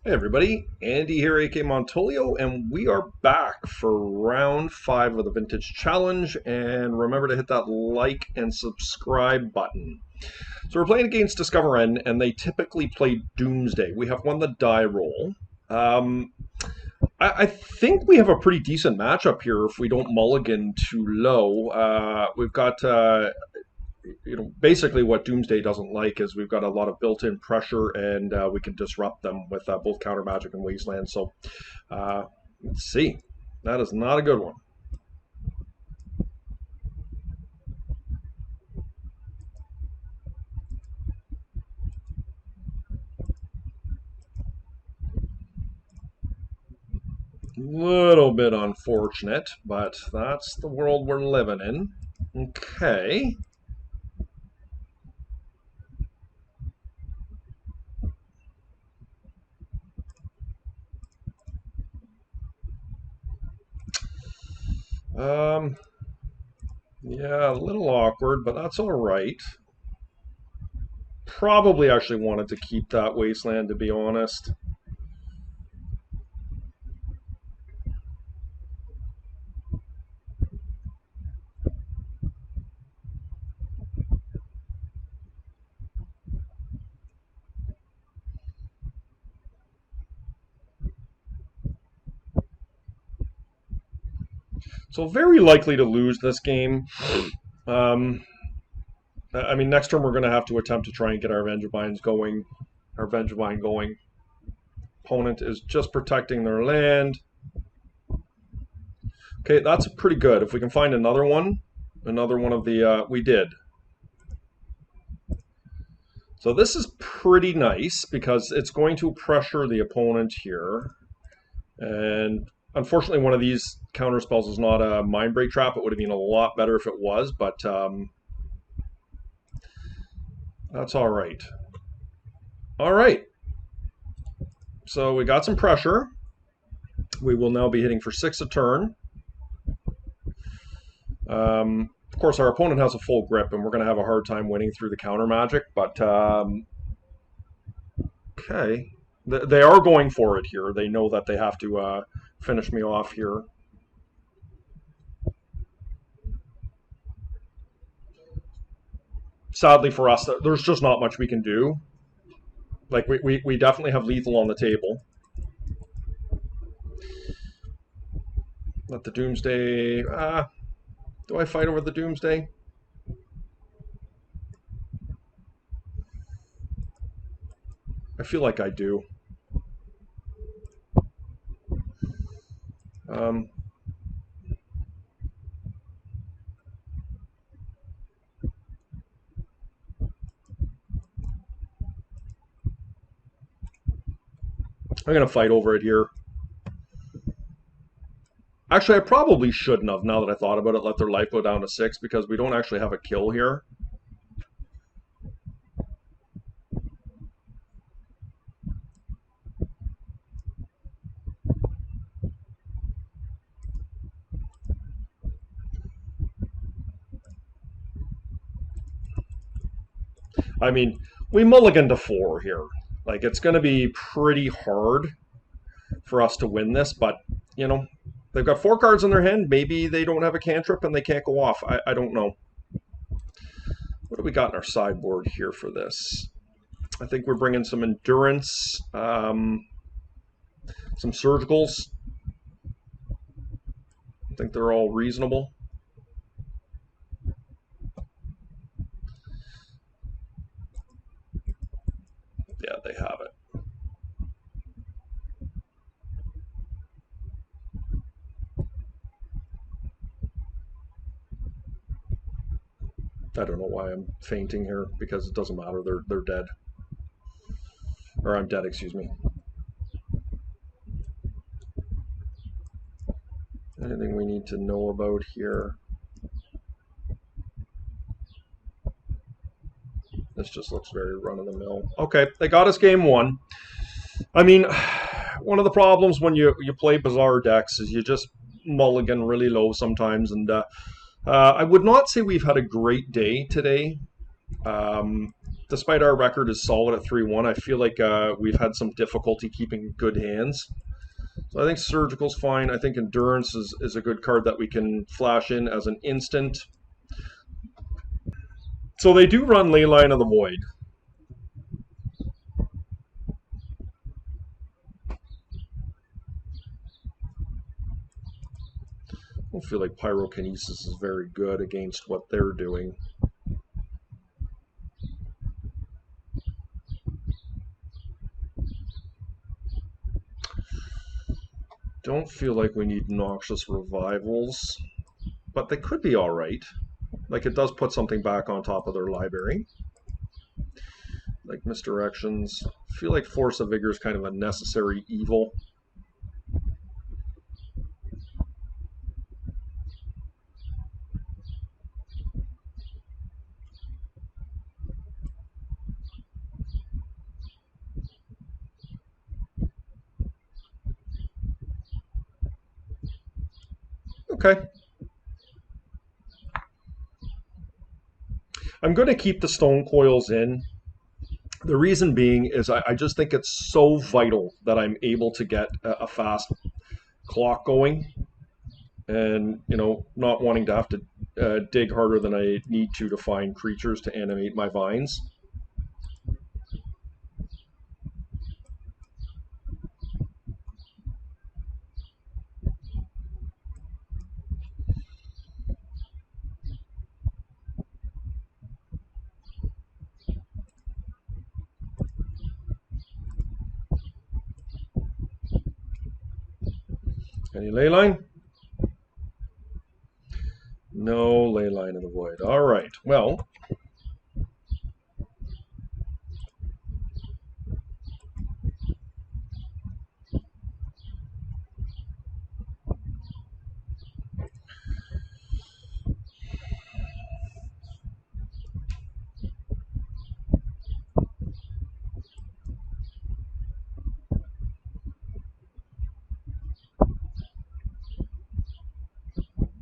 Hey everybody, Andy here, aka Montolio, and we are back for round 5 of the Vintage Challenge. And remember to hit that like and subscribe button. So we're playing against Discover N, and they typically play Doomsday. We have won the die roll. I think we have a pretty decent matchup here if we don't mulligan too low. We've got basically what Doomsday doesn't like is we've got a lot of built-in pressure, and we can disrupt them with both Counter Magic and Wasteland. So let's see. That is not a good one. Little bit unfortunate, but that's the world we're living in. Okay. Yeah, a little awkward, but that's all right. Probably actually wanted to keep that Wasteland, to be honest. So very likely to lose this game. I mean, next turn we're going to have to attempt to try and get our Vengevines going. Our Vengevine going. Opponent is just protecting their land. Okay, that's pretty good. If we can find another one of the, we did. So this is pretty nice because it's going to pressure the opponent here. And unfortunately, one of these counter spells is not a Mind Break Trap. It would have been a lot better if it was, but that's all right. All right. So we got some pressure. We will now be hitting for 6 a turn. Of course, our opponent has a full grip, and we're going to have a hard time winning through the counter magic, but okay. They are going for it here. They know that they have to finish me off here. Sadly for us, there's just not much we can do. Like, we definitely have lethal on the table. Let the Doomsday... do I fight over the Doomsday? I feel like I do. I'm going to fight over it here. Actually, I probably shouldn't have, now that I thought about it, let their life go down to 6, because we don't actually have a kill here. I mean, we mulligan to 4 here. Like, it's going to be pretty hard for us to win this, but, you know, they've got 4 cards in their hand. Maybe they don't have a cantrip and they can't go off. I don't know. What do we got in our sideboard here for this? I think we're bringing some endurance, some surgicals. I think they're all reasonable. Yeah, they have it. I don't know why I'm fainting here, because it doesn't matter. They're dead. Or I'm dead, excuse me. Anything we need to know about here? This just looks very run-of-the-mill. Okay, they got us game 1. I mean, one of the problems when you play bizarre decks is you just mulligan really low sometimes, and I would not say we've had a great day today. despite our record is solid at 3-1, I feel like we've had some difficulty keeping good hands. So I think Surgical's fine. I think Endurance is a good card that we can flash in as an instant. So they do run Leyline of the Void. I don't feel like Pyrokinesis is very good against what they're doing. Don't feel like we need Noxious Revivals, but they could be alright. Like, it does put something back on top of their library. Like Misdirections. I feel like Force of Vigor is kind of a necessary evil. Okay. I'm going to keep the Stone Coils in. The reason being is I just think it's so vital that I'm able to get a fast clock going, and not wanting to have to dig harder than I need to find creatures to animate my vines. Any Leyline? No Leyline of the Void. All right. Well,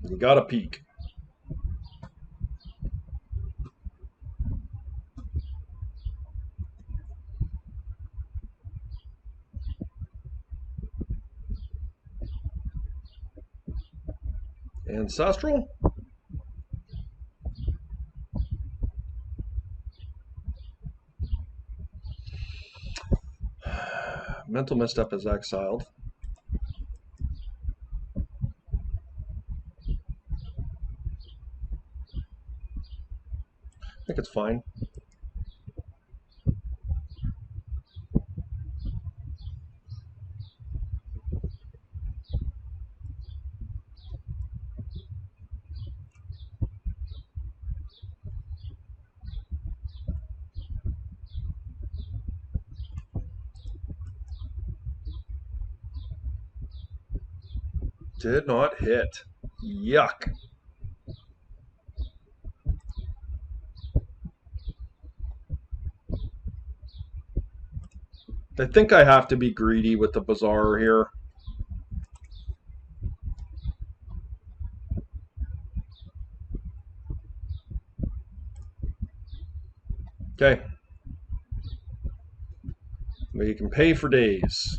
you got to peek. Ancestral? Mental Misstep is exiled. I think it's fine. Did not hit. Yuck. I think I have to be greedy with the Bazaar here. Okay. We can pay for days.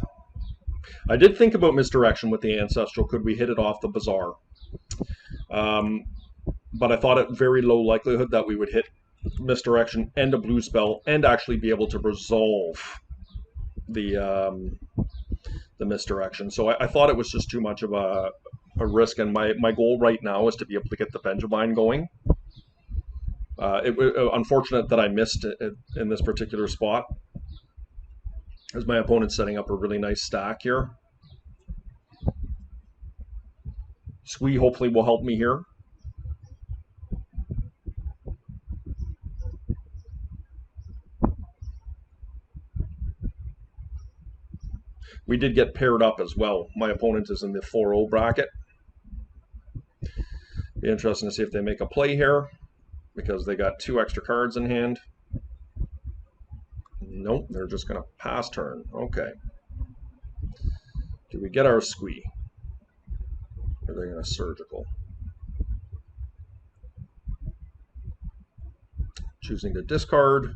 I did think about Misdirection with the Ancestral. Could we hit it off the Bazaar? But I thought it very low likelihood that we would hit Misdirection and a blue spell and actually be able to resolve the Misdirection. So I thought it was just too much of a risk, and my goal right now is to be able to get the Vengevine going. It was unfortunate that I missed it in this particular spot, as my opponent's setting up a really nice stack here. Squee hopefully will help me here. We did get paired up as well. My opponent is in the 4-0 bracket. Be interesting to see if they make a play here, because they got 2 extra cards in hand. Nope, they're just going to pass turn. Okay. Do we get our Squee? Or are they going to Surgical? Choosing to discard.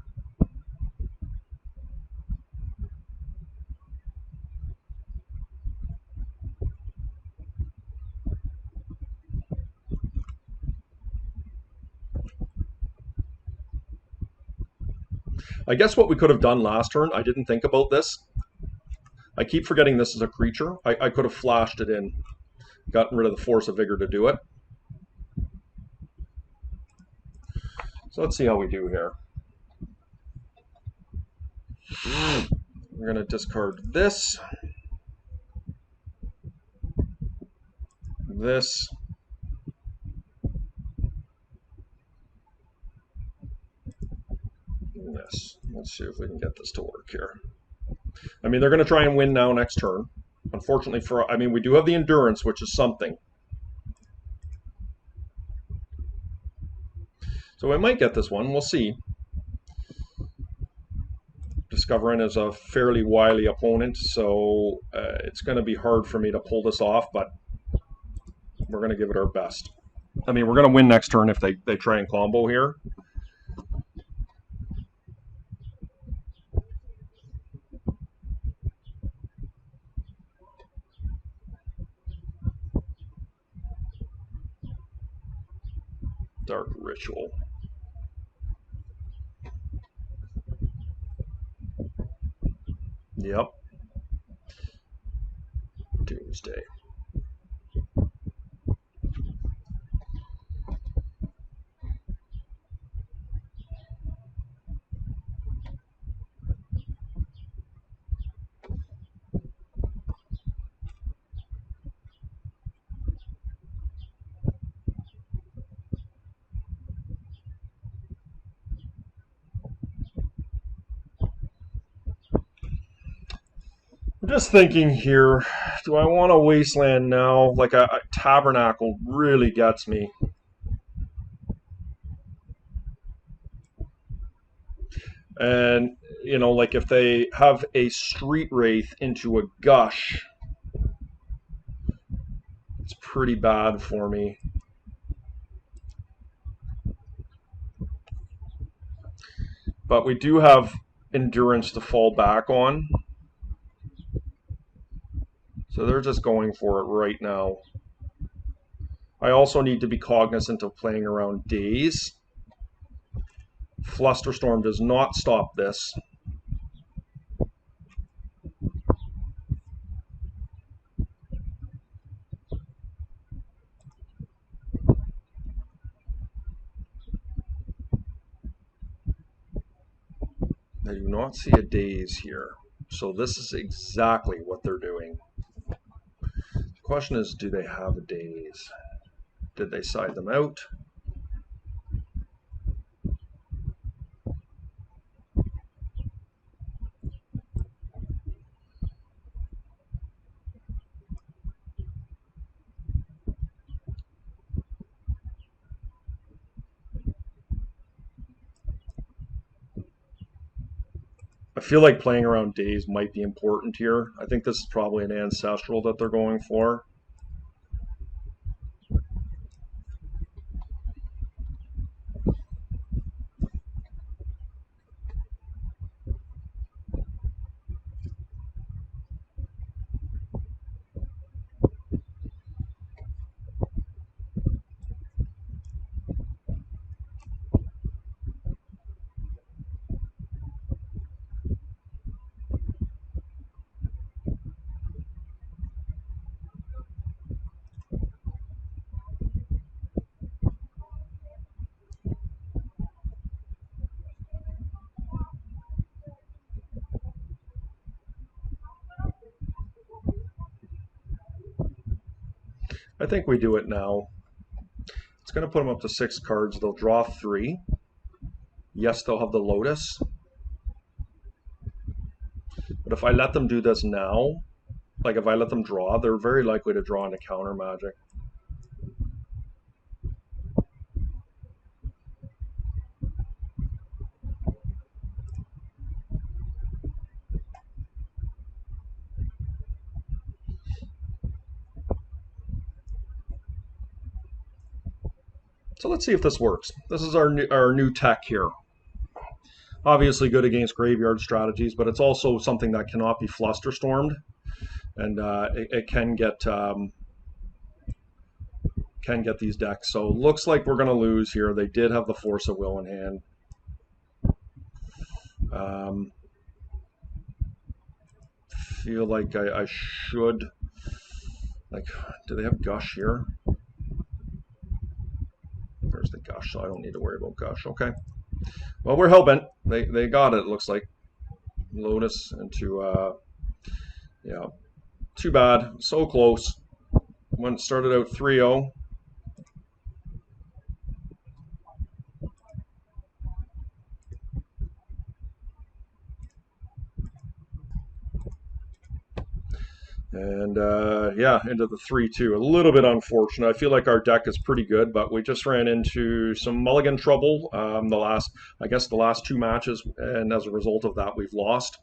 I guess what we could have done last turn, I didn't think about this. I keep forgetting this is a creature. I could have flashed it in, gotten rid of the Force of Vigor to do it. So let's see how we do here. We're going to discard this, this, and this. Let's see if we can get this to work here. I mean, they're going to try and win now next turn. Unfortunately for, I mean, we do have the endurance, which is something. So we might get this one. We'll see. Discovering is a fairly wily opponent, so it's going to be hard for me to pull this off, but we're going to give it our best. I mean, we're going to win next turn if they try and combo here. Dark Ritual. Yep. Doomsday. I'm just thinking here, do I want a Wasteland now? Like a Tabernacle really gets me. And, you know, like if they have a Street Wraith into a Gush, it's pretty bad for me. But we do have Endurance to fall back on. So they're just going for it right now. I also need to be cognizant of playing around Daze. Flusterstorm does not stop this. I do not see a Daze here. So this is exactly what they're doing. The question is, do they have a Daze? Did they side them out? I feel like playing around Daze might be important here. I think this is probably an Ancestral that they're going for. I think we do it now. It's going to put them up to 6 cards. They'll draw 3. Yes, they'll have the Lotus. But if I let them do this now, like if I let them draw, they're very likely to draw into counter magic. So let's see if this works. This is our new tech here. Obviously good against graveyard strategies, but it's also something that cannot be flusterstormed, and it can get these decks. So looks like we're going to lose here. They did have the Force of Will in hand. Um, feel like I should, like, do they have Gush here? There's the Gush, so I don't need to worry about Gush. Okay. Well, we're hell-bent. They got it, looks like. Lotus into, yeah, too bad. So close. Started out 3-0. And yeah, into the 3-2. A little bit unfortunate. I feel like our deck is pretty good, but we just ran into some mulligan trouble I guess the last two matches, and as a result of that, we've lost.